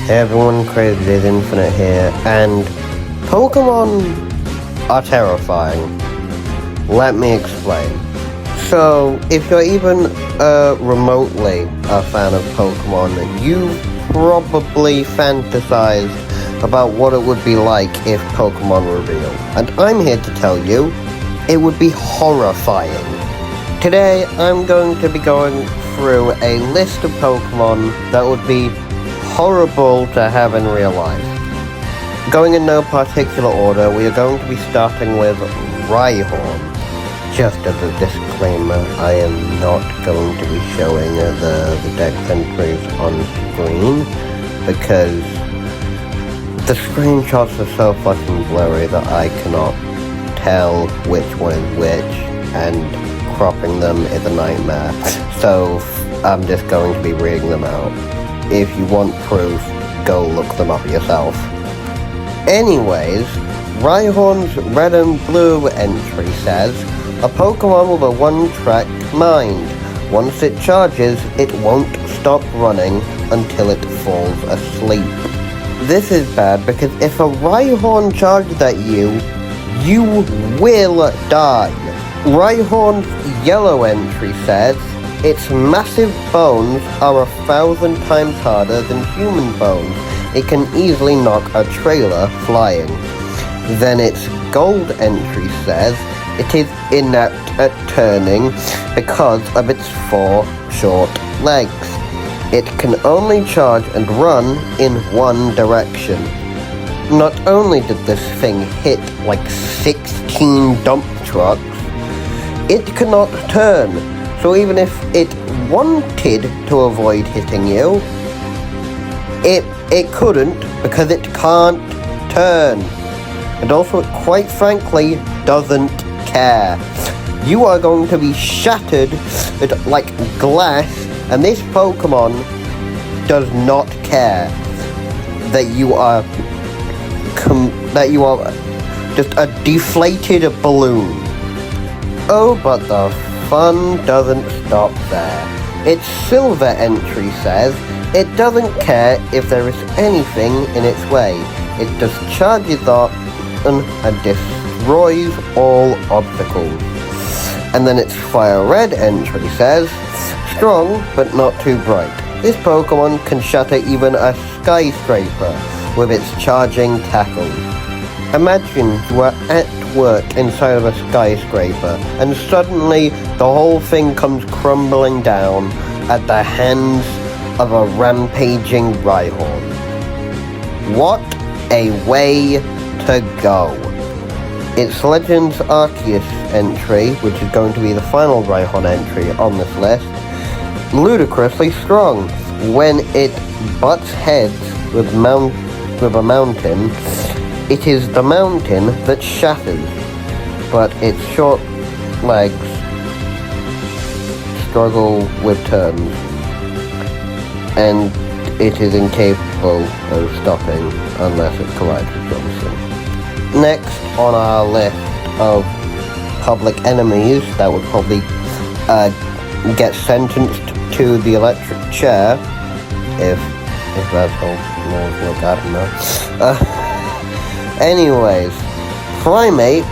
Hey everyone, Crazy Days Infinite here, and Pokemon are terrifying. Let me explain. So, if you're even remotely a fan of Pokemon, you probably fantasized about what it would be like if Pokemon were real. And I'm here to tell you, it would be horrifying. Today, I'm going to be going through a list of Pokemon that would be horrible to have in real life. Going in no particular order, we are going to be starting with Rhyhorn. Just as a disclaimer, I am not going to be showing the deck entries on screen because the screenshots are so fucking blurry that I cannot tell which one is which, and cropping them is a nightmare. So I'm just going to be reading them out. If you want proof, go look them up yourself. Anyways, Rhyhorn's red and blue entry says, a Pokemon with a one-track mind. Once it charges, it won't stop running until it falls asleep. This is bad because if a Rhyhorn charges at you, you will die. Rhyhorn's yellow entry says, its massive bones are 1,000 times harder than human bones. It can easily knock a trailer flying. Then its gold entry says it is inept at turning because of its 4 short legs. It can only charge and run in one direction. Not only did this thing hit like 16 dump trucks, it cannot turn. So even if it wanted to avoid hitting you, it couldn't because it can't turn. And also, it quite frankly, doesn't care. You are going to be shattered like glass, and this Pokemon does not care that you are just a deflated balloon. Oh, but the fun doesn't stop there. Its silver entry says it doesn't care if there is anything in its way. It just charges up and destroys all obstacles. And then its fire red entry says, strong but not too bright. This Pokemon can shatter even a skyscraper with its charging tackles. Imagine you are at work inside of a skyscraper and suddenly the whole thing comes crumbling down at the hands of a rampaging Rhyhorn. What a way to go. Its Legends Arceus entry, which is going to be the final Rhyhorn entry on this list, ludicrously strong. When it butts heads with a mountain, it is the mountain that shatters, but its short legs struggle with turns, and it is incapable of stopping unless it collides with something. Next on our list of public enemies that would probably get sentenced to the electric chair, if that's all, I don't know. Anyways, Primeape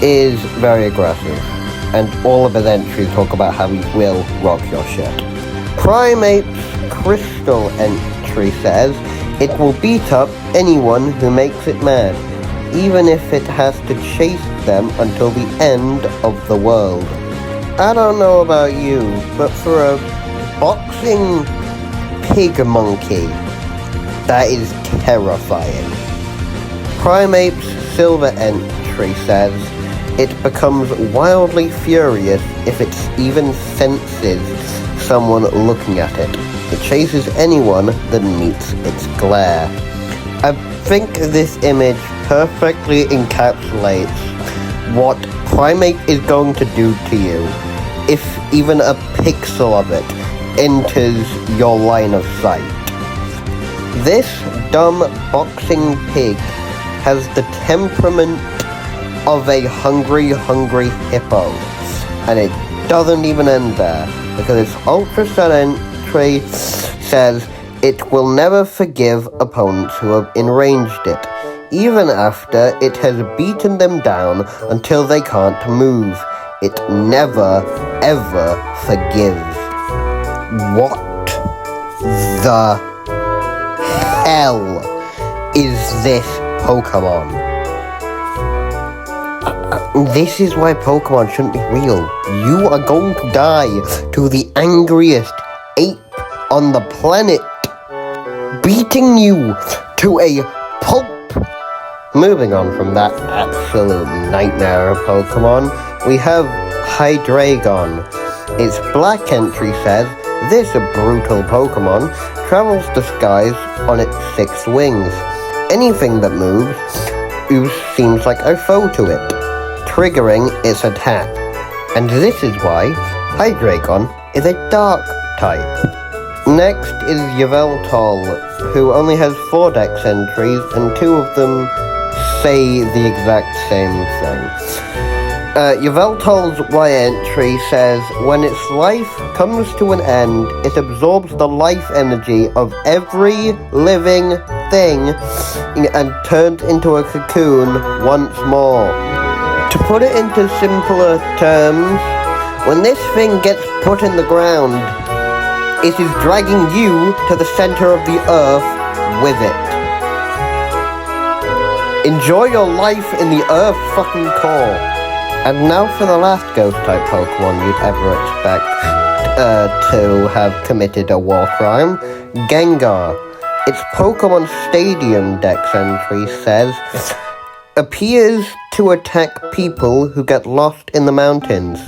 is very aggressive, and all of his entries talk about how he will rock your shit. Primeape's crystal entry says it will beat up anyone who makes it mad, even if it has to chase them until the end of the world. I don't know about you, but for a boxing pig monkey, that is terrifying. Primeape's silver entry says it becomes wildly furious if it even senses someone looking at it. It chases anyone that meets its glare. I think this image perfectly encapsulates what Primeape is going to do to you if even a pixel of it enters your line of sight. This dumb boxing pig has the temperament of a hungry hippo, and it doesn't even end there, because its Ultra Sun entry says It will never forgive opponents who have enraged it, even after it has beaten them down until they can't move. It never, ever forgives. What the hell is this Pokemon? This is why Pokemon shouldn't be real. You are going to die to the angriest ape on the planet, beating you to a pulp. Moving on from that absolute nightmare of Pokemon, we have Hydreigon. Its black entry says, this brutal Pokemon travels the skies on its 6 wings. Anything that moves seems like a foe to it, triggering its attack. And this is why Hydreigon is a dark type. Next is Yveltal, who only has 4 dex entries, and 2 of them say the exact same thing. Yveltal's Y entry says, when its life comes to an end, it absorbs the life energy of every living thing and turns into a cocoon once more. To put it into simpler terms, when this thing gets put in the ground, it is dragging you to the center of the earth with it. Enjoy your life in the earth fucking core. And now for the last ghost-type Pokemon you'd ever expect to have committed a war crime, Gengar. Its Pokemon Stadium dex entry says, appears to attack people who get lost in the mountains,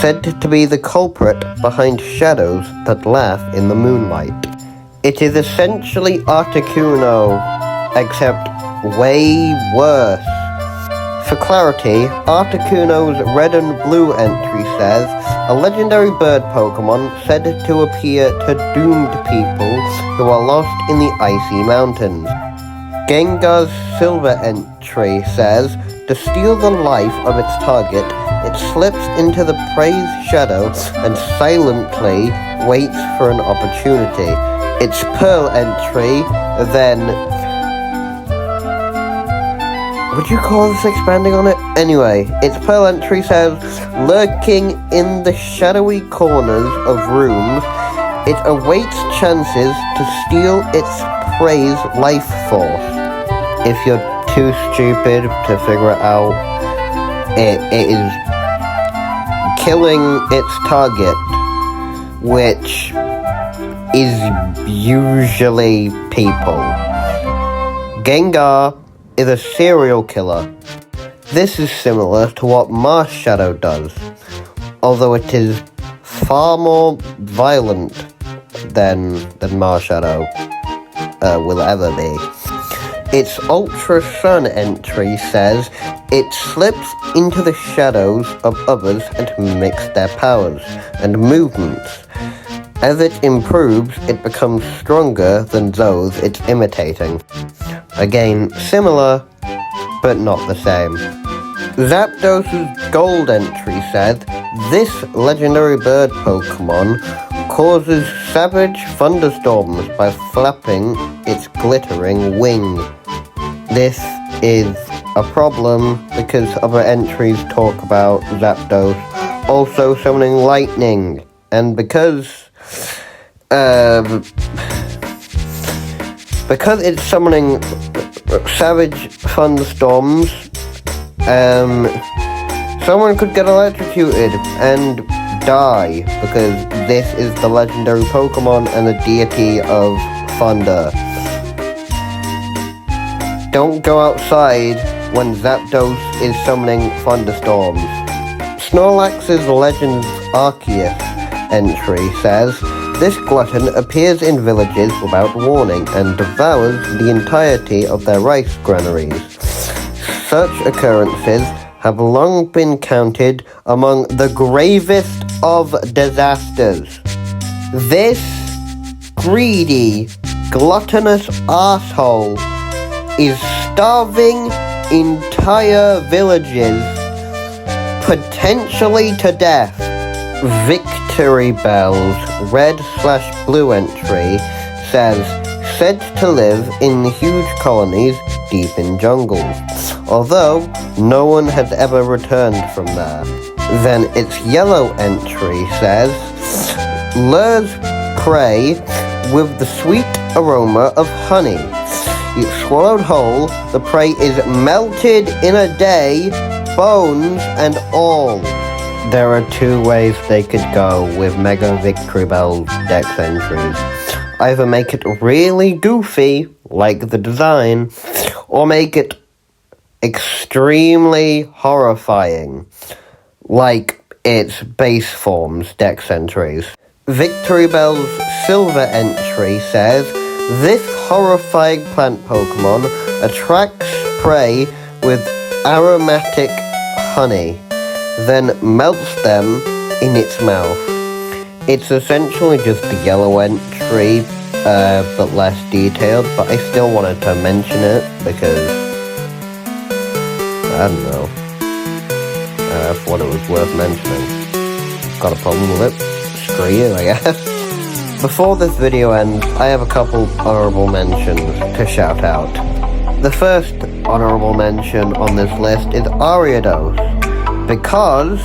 said to be the culprit behind shadows that laugh in the moonlight. It is essentially Articuno, except way worse. For clarity, Articuno's red and blue entry says, a legendary bird Pokemon said to appear to doomed people who are lost in the icy mountains. Gengar's silver entry says, to steal the life of its target, it slips into the prey's shadow and silently waits for an opportunity. Its pearl entry then... Would you call this expanding on it? Anyway, its pearl entry says, lurking in the shadowy corners of rooms, it awaits chances to steal its prey's life force. If you're too stupid to figure it out, it is killing its target, which is usually people. Gengar is a serial killer. This is similar to what Marshadow does, although it is far more violent than Marshadow will ever be. Its Ultra Sun entry says, it slips into the shadows of others and mimics their powers and movements. As it improves, it becomes stronger than those it's imitating. Again, similar, but not the same. Zapdos's gold entry said, this legendary bird Pokemon causes savage thunderstorms by flapping its glittering wing. This is a problem because other entries talk about Zapdos also summoning lightning, and because it's summoning savage thunderstorms, someone could get electrocuted and die, because this is the legendary Pokemon and the deity of thunder. Don't go outside when Zapdos is summoning thunderstorms. Snorlax's Legends Arceus entry says, this glutton appears in villages without warning and devours the entirety of their rice granaries. Such occurrences have long been counted among the gravest of disasters. This greedy, gluttonous asshole is starving entire villages, potentially to death. Victory Bells red/blue entry says, said to live in huge colonies deep in jungles, although no one has ever returned from there. Then its yellow entry says, lures prey with the sweet aroma of honey. It's swallowed whole, the prey is melted in a day, bones and all. There are two ways they could go with Mega Victreebel Dex entries. Either make it really goofy, like the design, or make it extremely horrifying, like its base form's Dex entries. Victreebel's silver entry says, this horrifying plant Pokemon attracts prey with aromatic honey, then melts them in its mouth. It's essentially just the yellow entry, but less detailed, but I still wanted to mention it because, I don't know, I thought it was worth mentioning. Got a problem with it? Screw you, I guess. Before this video ends, I have a couple honorable mentions to shout out. The first honorable mention on this list is Ariados, because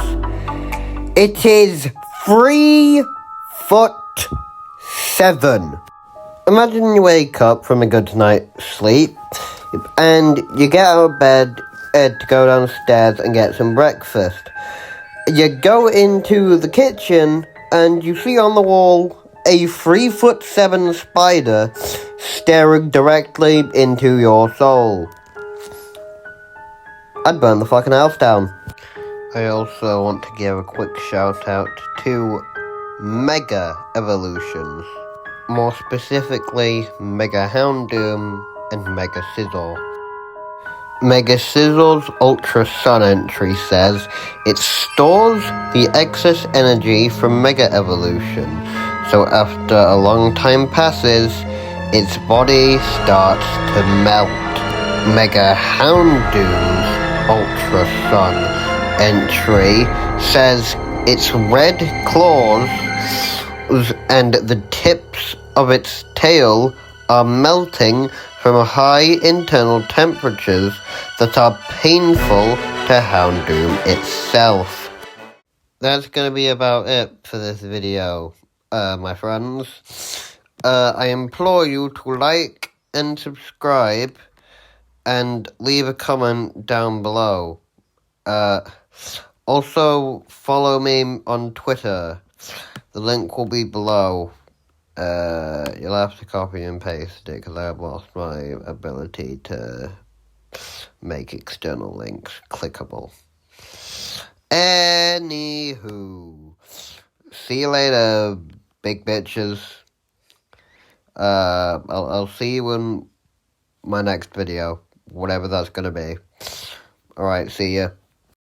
it is 3'7". Imagine you wake up from a good night's sleep, and you get out of bed to go downstairs and get some breakfast. You go into the kitchen, and you see on the wall a 3'7" spider staring directly into your soul. I'd burn the fucking house down. I also want to give a quick shout out to Mega Evolutions. More specifically, Mega Houndoom and Mega Scizor. Mega Scizor's Ultra Sun entry says it stores the excess energy from Mega Evolution, so after a long time passes, its body starts to melt. Mega Houndoom's Ultra Sun entry says its red claws and the tips of its tail are melting from high internal temperatures that are painful to Houndoom itself. That's gonna be about it for this video, my friends. I implore you to like and subscribe and leave a comment down below. Also, follow me on Twitter. The link will be below. You'll have to copy and paste it because I've lost my ability to make external links clickable. Anywho, see you later, big bitches. I'll see you in my next video, whatever that's gonna be. Alright, see ya.